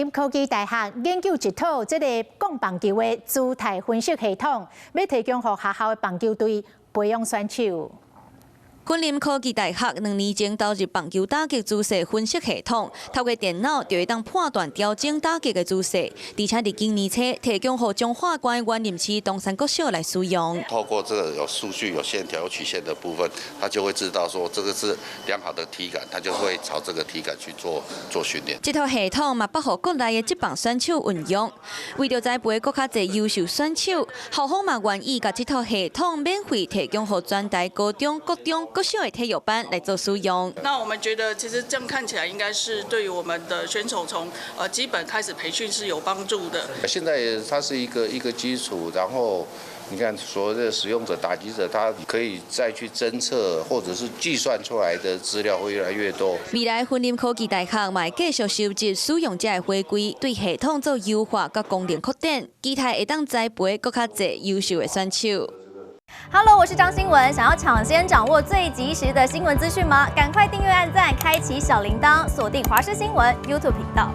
林科技大学研究一套这个讲棒球的姿态分析系统，要提供给学校的棒球队培养选手。 昆林科技大学2年前导入棒球打击姿势分析系统，透过电脑就会当判断调整打击的姿势，而且在今年初提供给中华关原林市东山国小来使用。透过这个有数据、有线条、有曲线的部分，他就会知道说这个是良好的体感，他就会朝这个体感去做训练。这套系统嘛，拨予国内的职棒选手运用，为了栽培更加侪优秀选手，校方嘛愿意把这套系统免费提供给全台高中、国中。 各校的体育班来做使用。那我们觉得，其实这样看起来，应该是对于我们的选手从基本开始培训是有帮助的。现在它是一个基础，然后你看所有的使用者、打击者，他可以再去侦测或者是计算出来的资料会越来越多。未来芬林科技大学嘛，继续收集使用者的回归，对系统做优化甲功能扩展，期待会当栽培更加侪优秀的选手。 Hello， 我是张新文。想要抢先掌握最及时的新闻资讯吗？赶快订阅、按赞、开启小铃铛，锁定华视新闻 YouTube 频道。